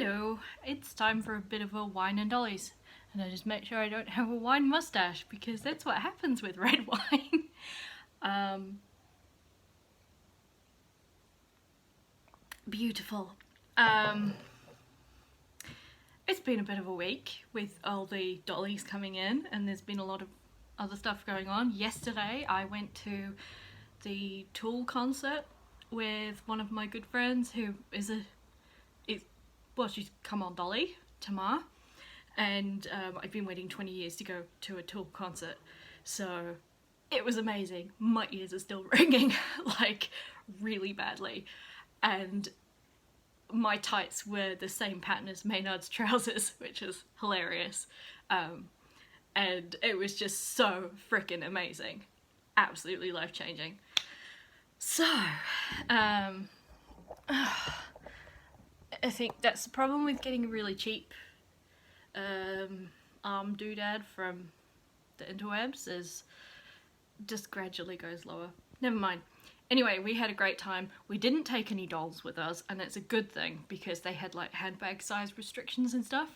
Hello, it's time for a bit of a wine and dollies. And I just make sure I don't have a wine mustache because that's what happens with red wine. Beautiful. It's been a bit of a week with all the dollies coming in, and there's been a lot of other stuff going on. Yesterday I went to the Tool concert with one of my good friends who is she's come on Dolly, Tamar, and I've been waiting 20 years to go to a Tool concert, so it was amazing. My ears are still ringing like really badly, and my tights were the same pattern as Maynard's trousers, which is hilarious, and it was just so freaking amazing, absolutely life-changing. So I think that's the problem with getting a really cheap arm doodad from the interwebs, is just gradually goes lower. Never mind. Anyway, we had a great time. We didn't take any dolls with us, and it's a good thing because they had like handbag size restrictions and stuff,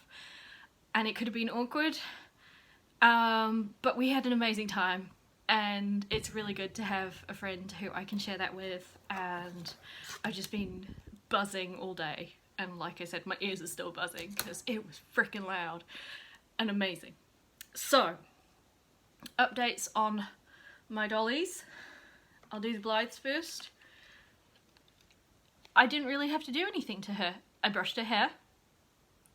and it could have been awkward, but we had an amazing time, and it's really good to have a friend who I can share that with. And I've just been buzzing all day, and like I said, my ears are still buzzing because it was freaking loud and amazing. So, updates on my dollies. I'll do the Blythes first. I didn't really have to do anything to her. I brushed her hair.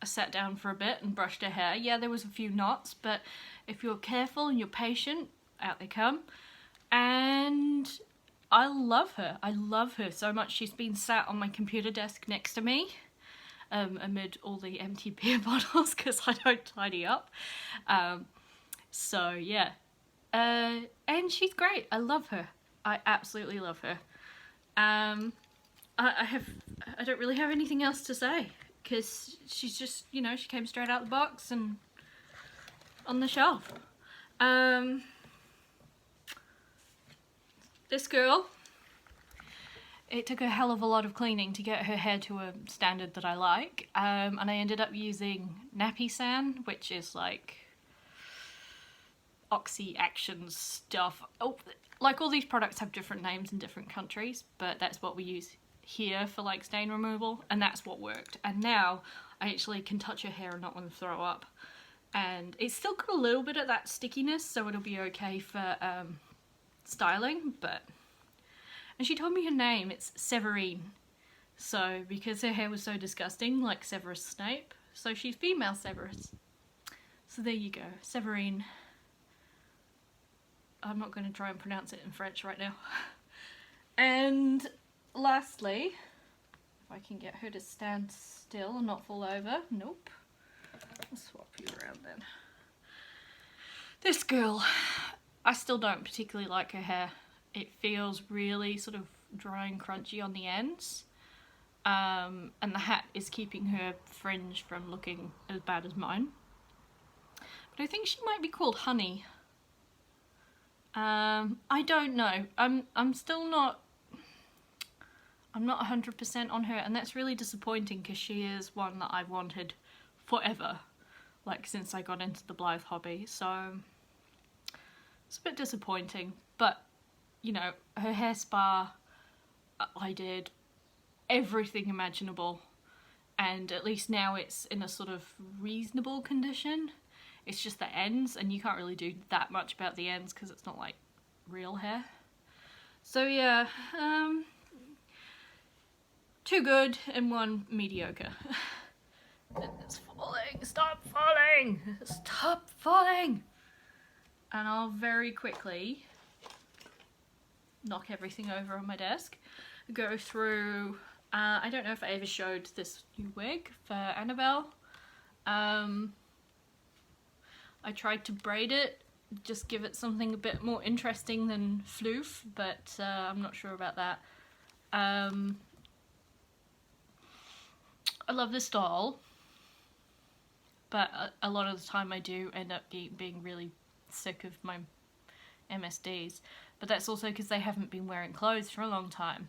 I sat down for a bit and brushed her hair. Yeah, there was a few knots, but if you're careful and you're patient, out they come. And I love her. I love her so much. She's been sat on my computer desk next to me, amid all the empty beer bottles because I don't tidy up. So yeah. And she's great. I love her. I absolutely love her. I don't really have anything else to say because she's just, you know, she came straight out the box and on the shelf. This girl, it took a hell of a lot of cleaning to get her hair to a standard that I like, and I ended up using nappy sand, which is like oxy action stuff. Oh, like all these products have different names in different countries, but that's what we use here for like stain removal, and that's what worked. And now I actually can touch her hair and not want to throw up, and it's still got a little bit of that stickiness, so it'll be okay for styling. But, and she told me her name, it's Severine, so because her hair was so disgusting like Severus Snape, so she's female Severus. So there you go, Severine. I'm not going to try and pronounce it in French right now. And lastly, if I can get her to stand still and not fall over. Nope. I'll swap you around then. This girl, I still don't particularly like her hair. It feels really sort of dry and crunchy on the ends. And the hat is keeping her fringe from looking as bad as mine. But I think she might be called Honey. I don't know. I'm still not 100% on her, and that's really disappointing because she is one that I've wanted forever, like since I got into the Blythe hobby, so it's a bit disappointing. But you know, her hair spa, I did everything imaginable, and at least now it's in a sort of reasonable condition. It's just the ends, and you can't really do that much about the ends because it's not like real hair. So yeah, 2 good and 1 mediocre. It's falling, stop falling, stop falling! And I'll very quickly knock everything over on my desk, go through, I don't know if I ever showed this new wig for Annabelle. I tried to braid it, just give it something a bit more interesting than floof, but I'm not sure about that. I love this doll, but a lot of the time I do end up being really sick of my MSDs, but that's also because they haven't been wearing clothes for a long time.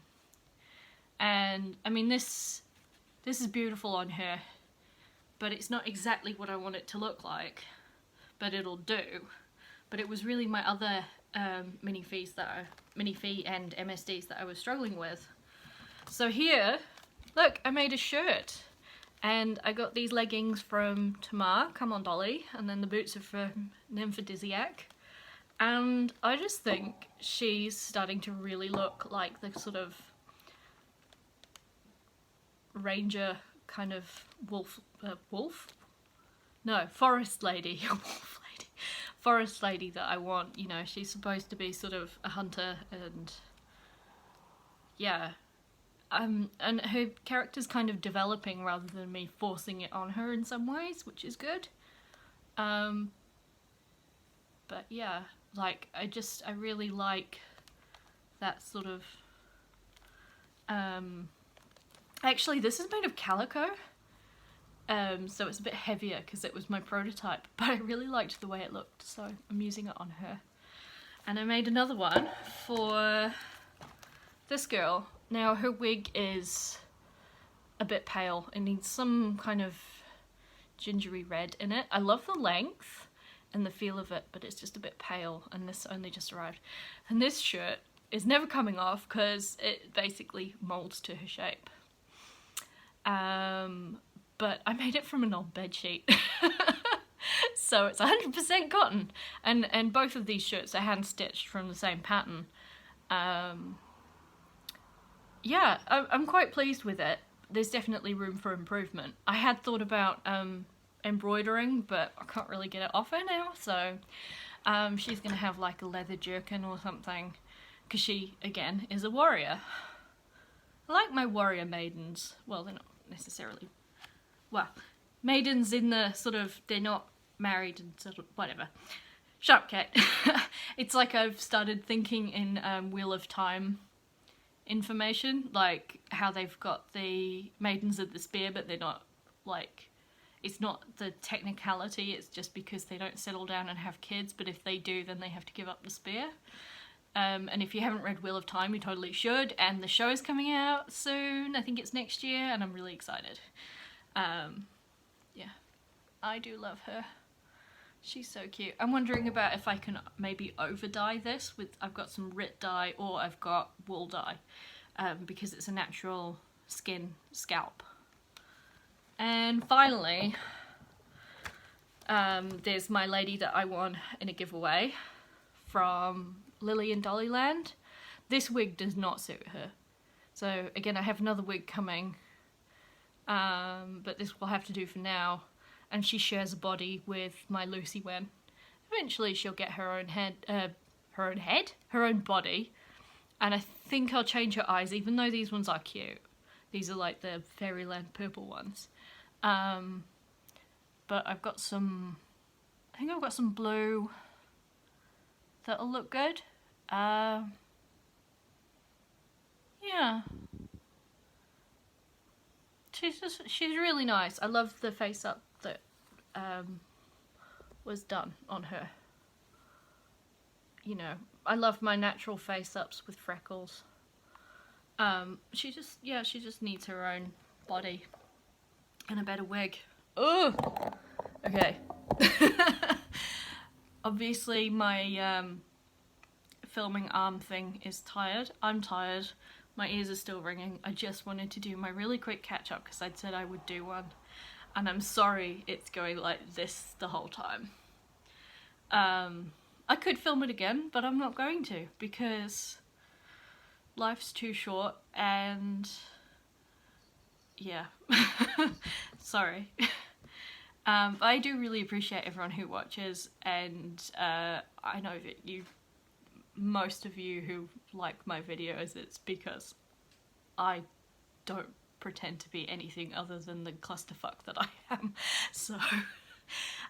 And I mean, this is beautiful on her. but it's not exactly what I want it to look like, but it'll do. But it was really my other minifees and MSDs that I was struggling with. So here, look, I made a shirt, and I got these leggings from Tamar, Come On Dolly, and then the boots are from Nymphadisiac. And I just think she's starting to really look like the sort of ranger kind of forest lady, forest lady that I want. You know, she's supposed to be sort of a hunter, and yeah, and her character's kind of developing rather than me forcing it on her in some ways, which is good. But yeah, like I really like that sort of actually this is made of calico, so it's a bit heavier because it was my prototype, but I really liked the way it looked, so I'm using it on her. And I made another one for this girl. Now her wig is a bit pale, it needs some kind of gingery red in it. I love the length and the feel of it, but it's just a bit pale, and this only just arrived. And this shirt is never coming off because it basically molds to her shape. But I made it from an old bed sheet. So it's 100% cotton, and both of these shirts are hand stitched from the same pattern. Yeah, I'm quite pleased with it. There's definitely room for improvement. I had thought about embroidering, but I can't really get it off her now, so she's gonna have like a leather jerkin or something, because she, again, is a warrior. I like my warrior maidens. Well, they're not necessarily, well, maidens in the sort of, they're not married and sort of, whatever. Shut up, Kat. It's like I've started thinking in Wheel of Time information, like how they've got the maidens of the spear, but they're not, like, it's not the technicality, it's just because they don't settle down and have kids, but if they do, then they have to give up the spear. And if you haven't read Wheel of Time, you totally should, and the show is coming out soon. I think it's next year, and I'm really excited. Yeah, I do love her. She's so cute. I'm wondering about if I can maybe over dye this with, I've got some Rit dye or I've got wool dye, because it's a natural skin scalp. And finally, there's my lady that I won in a giveaway from Lily and Dolly Land. This wig does not suit her. So again, I have another wig coming, but this will have to do for now. And she shares a body with my Lucy Wen. Eventually she'll get her own her own body. And I think I'll change her eyes, even though these ones are cute. These are like the Fairyland purple ones. But I've got some, I think I've got some blue that'll look good. Yeah. She's really nice. I love the face up that was done on her. You know, I love my natural face ups with freckles. She just needs her own body and a better wig. Oh, okay. Obviously my filming arm thing is tired. I'm tired. My ears are still ringing. I just wanted to do my really quick catch up because I'd said I would do one. And I'm sorry it's going like this the whole time. I could film it again, but I'm not going to because life's too short and yeah. Sorry. I do really appreciate everyone who watches, and I know that most of you who like my videos, it's because I don't pretend to be anything other than the clusterfuck that I am. So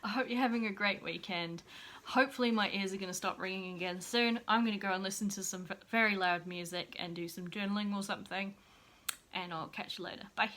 I hope you're having a great weekend. Hopefully my ears are going to stop ringing again soon. I'm going to go and listen to some very loud music and do some journaling or something, and I'll catch you later. Bye.